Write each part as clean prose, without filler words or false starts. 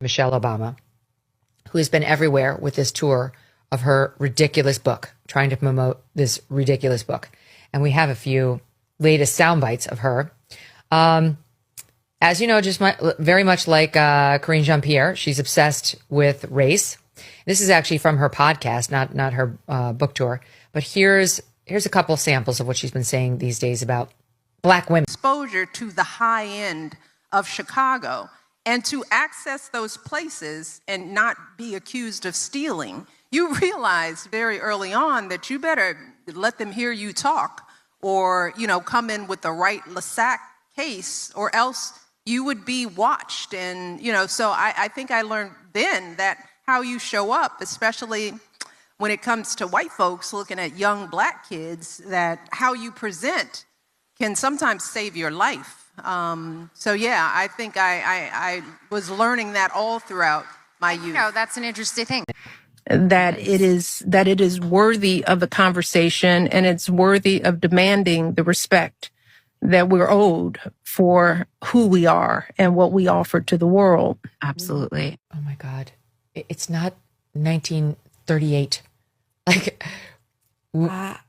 Michelle Obama, who has been everywhere with this tour of her ridiculous book, trying to promote this ridiculous book. And we have a few latest sound bites of her. As you know, just very much like Karine Jean-Pierre, she's obsessed with race. This is actually from her podcast, not her book tour. But here's a couple samples of what she's been saying these days about Black women. Exposure to the high end of Chicago, and to access those places and not be accused of stealing, you realize very early on that you better let them hear you talk, or come in with the right LeSac case, or else you would be watched. And so I think I learned then that how you show up, especially when it comes to white folks looking at young Black kids, that how you present can sometimes save your life. So yeah, I think I was learning that all throughout my youth. That's an interesting thing. That it is worthy of the conversation, and it's worthy of demanding the respect that we're owed for who we are and what we offer to the world. Absolutely. Oh my God. It's not 1938. Like,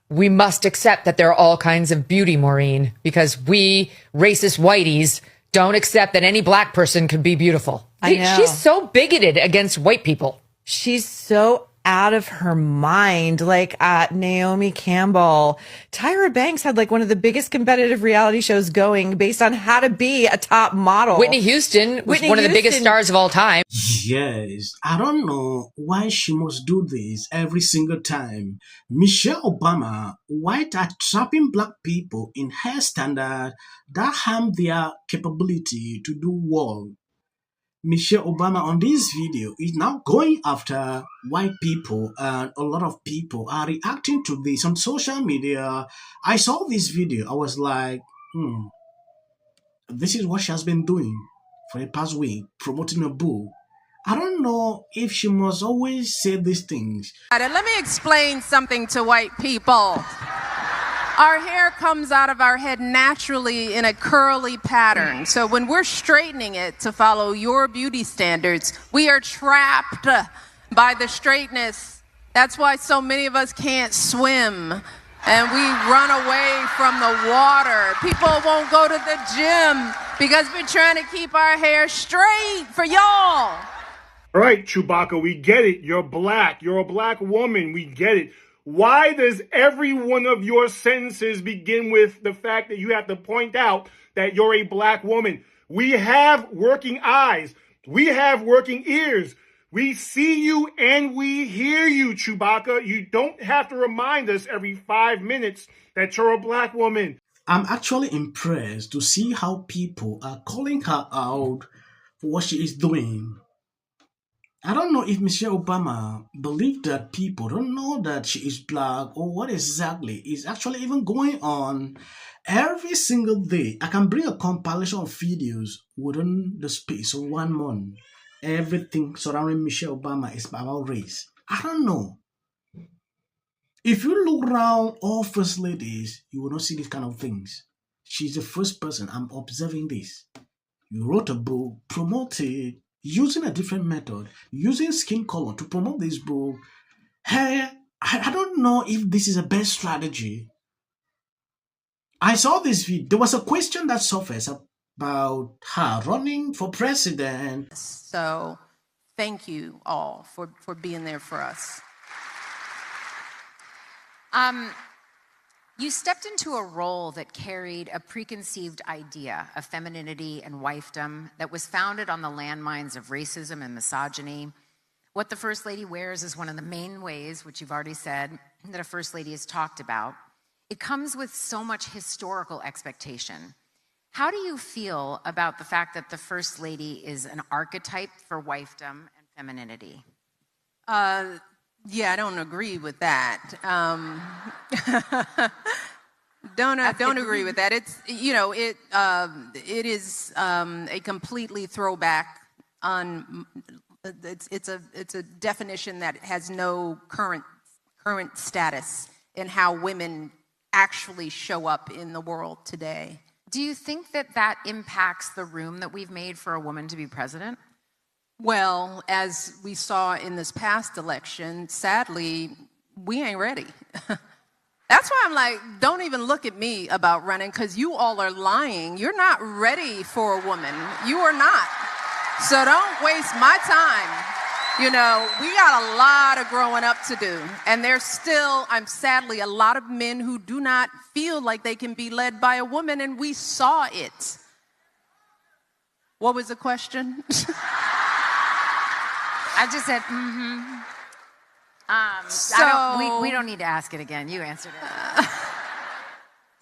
we must accept that there are all kinds of beauty, Maureen, because we racist whiteys don't accept that any Black person could be beautiful. I know. She's so bigoted against white people. She's so out of her mind. Like Naomi Campbell, Tyra Banks had like one of the biggest competitive reality shows going based on how to be a top model. Whitney Houston was one of the biggest stars of all time. Yes, I don't know why she must do this every single time. Michelle Obama, white, are trapping Black people in her standard that harm their capability to do well. Michelle Obama on this video is now going after white people, and a lot of people are reacting to this on social media. I saw this video. I was like, this is what she has been doing for the past week, promoting a book. I don't know if she must always say these things. Let me explain something to white people. Our hair comes out of our head naturally in a curly pattern. So when we're straightening it to follow your beauty standards, we are trapped by the straightness. That's why so many of us can't swim, and we run away from the water. People won't go to the gym because we're trying to keep our hair straight for y'all. All right, Chewbacca, we get it. You're Black. You're a Black woman. We get it. Why does every one of your sentences begin with the fact that you have to point out that you're a Black woman? We have working eyes. We have working ears. We see you and we hear you, Chewbacca. You don't have to remind us every 5 minutes that you're a Black woman. I'm actually impressed to see how people are calling her out for what she is doing. I don't know if Michelle Obama believes that people don't know that she is Black, or what exactly is actually even going on. Every single day, I can bring a compilation of videos within the space of 1 month. Everything surrounding Michelle Obama is about race. I don't know. If you look around all first ladies, you will not see these kind of things. She's the first person I'm observing this. You wrote a book, promoted, using a different method, using skin color to promote this book. Hey, I don't know if this is a best strategy. I saw this video. There was a question that surfaced about her running for president. So thank you all for being there for us. You stepped into a role that carried a preconceived idea of femininity and wifedom that was founded on the landmines of racism and misogyny. What the First Lady wears is one of the main ways, which you've already said, that a First Lady is talked about. It comes with so much historical expectation. How do you feel about the fact that the First Lady is an archetype for wifedom and femininity? Yeah, I don't agree with that. Don't agree with that. It's it is a completely throwback on. It's a definition that has no current status in how women actually show up in the world today. Do you think that impacts the room that we've made for a woman to be president? Well, as we saw in this past election, sadly, we ain't ready. That's why I'm like, don't even look at me about running, because you all are lying. You're not ready for a woman. You are not. So don't waste my time. You know, we got a lot of growing up to do. And there's still, sadly, a lot of men who do not feel like they can be led by a woman, and we saw it. What was the question? I just said, we don't need to ask it again. You answered it.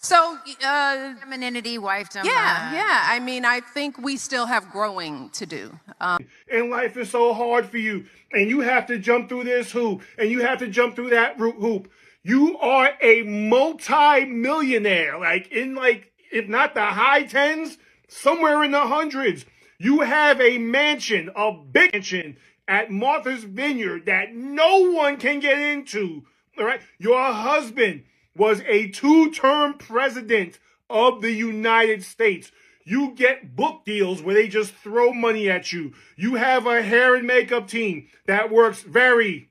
Femininity, wifedom. Yeah. I mean, I think we still have growing to do. And life is so hard for you, and you have to jump through this hoop, and you have to jump through that hoop. You are a multi-millionaire, if not the high tens, somewhere in the hundreds. You have a mansion, a big mansion at Martha's Vineyard that no one can get into. All right, your husband was a 2-term president of the United States. You get book deals where they just throw money at you. You have a hair and makeup team that works very,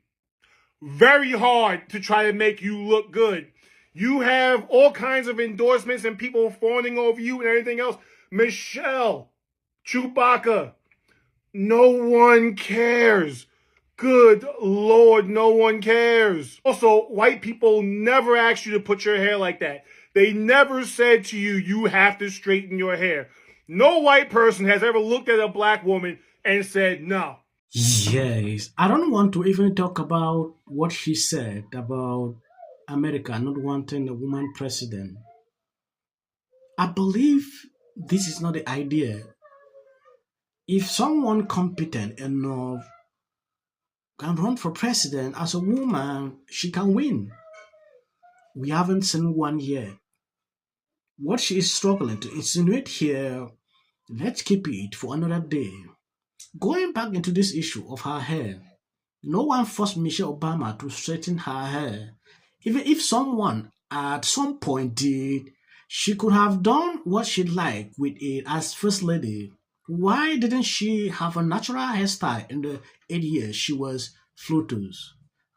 very hard to try to make you look good. You have all kinds of endorsements and people fawning over you and everything else. Michelle, Chewbacca, no one cares. Good Lord, no one cares. Also, white people never asked you to put your hair like that. They never said to you, you have to straighten your hair. No white person has ever looked at a black woman and said, no. Yes, I don't want to even talk about what she said about America not wanting a woman president. I believe this is not the idea. If someone competent enough can run for president as a woman, she can win. We haven't seen one yet. What she is struggling to insinuate here, let's keep it for another day. Going back into this issue of her hair, no one forced Michelle Obama to straighten her hair. Even if someone at some point did, she could have done what she'd like with it as First Lady. Why didn't she have a natural hairstyle in the 8 years she was FLOTUS?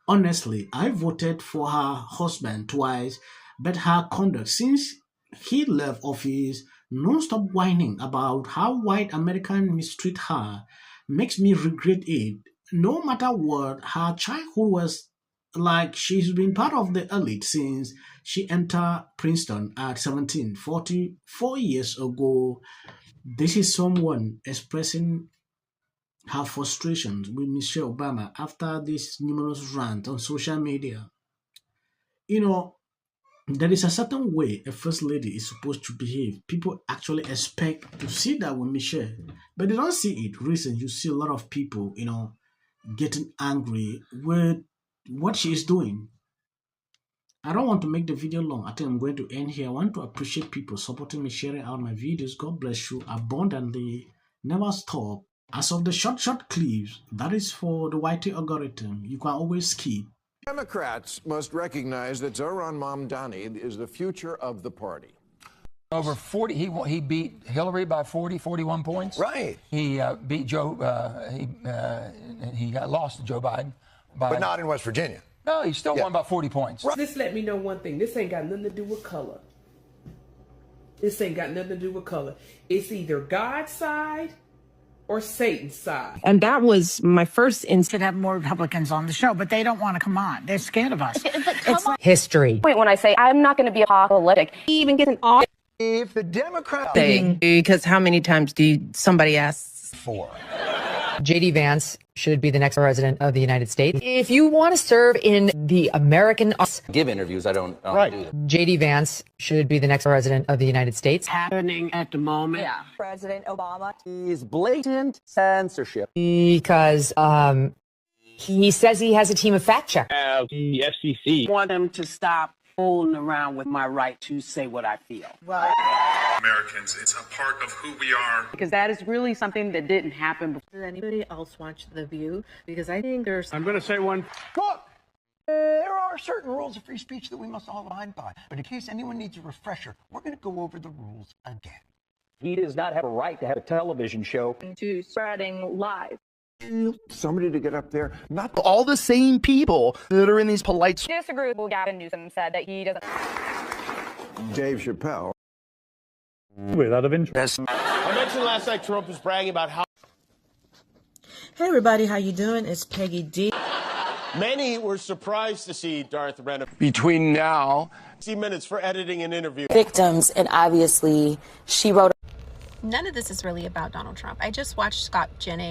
Honestly, I voted for her husband twice, but her conduct since he left office, non-stop whining about how white Americans mistreat her, makes me regret it. No matter what, her childhood was like she's been part of the elite since she entered Princeton at 17, 44 years ago. This is someone expressing her frustrations with Michelle Obama after this numerous rant on social media. You know, there is a certain way a first lady is supposed to behave. People actually expect to see that with Michelle, but they don't see it. Recently, you see a lot of people, getting angry with what she is doing. I don't want to make the video long. I think I'm going to end here. I want to appreciate people supporting me, sharing out my videos. God bless you abundantly. Never stop. As of the short clips, that is for the YT algorithm. You can always skip. Democrats must recognize that Zohran Mamdani is the future of the party. Over 40, he beat Hillary by 41 points. Right. He beat Joe, he got lost to Joe Biden. But not in West Virginia. No, he still won by 40 points. Right. This let me know one thing. This ain't got nothing to do with color. This ain't got nothing to do with color. It's either God's side or Satan's side. And that was my first instinct. Should have more Republicans on the show, but they don't want to come on. They're scared of us. It's history. Wait, when I say I'm not going to be apocalyptic, he even gets an off. If the Democrats... Because how many times somebody asks for? JD Vance should be the next president of the United States. If you want to serve in the American... Give interviews, I don't right. do that. JD Vance should be the next president of the United States. Happening at the moment. Yeah. President Obama is blatant censorship. Because he says he has a team of fact checkers. The FCC want them to stop fooling around with my right to say what I feel. Well, Americans, it's a part of who we are. Because that is really something that didn't happen before. Does anybody else watch The View? Because I think there's... I'm going to say one. Look, there are certain rules of free speech that we must all abide by. But in case anyone needs a refresher, we're going to go over the rules again. He does not have a right to have a television show. To spreading lies. somebody to get up there, not all the same people that are in these polite. Disagree with what Gavin Newsom said that he doesn't. Dave Chappelle. Without of interest. I mentioned last night Trump was bragging about how. Hey everybody, how you doing? It's Peggy D. Many were surprised to see Darth Renner. Between now, 60 minutes for editing an interview. Victims, and obviously she wrote. None of this is really about Donald Trump. I just watched Scott Jennings.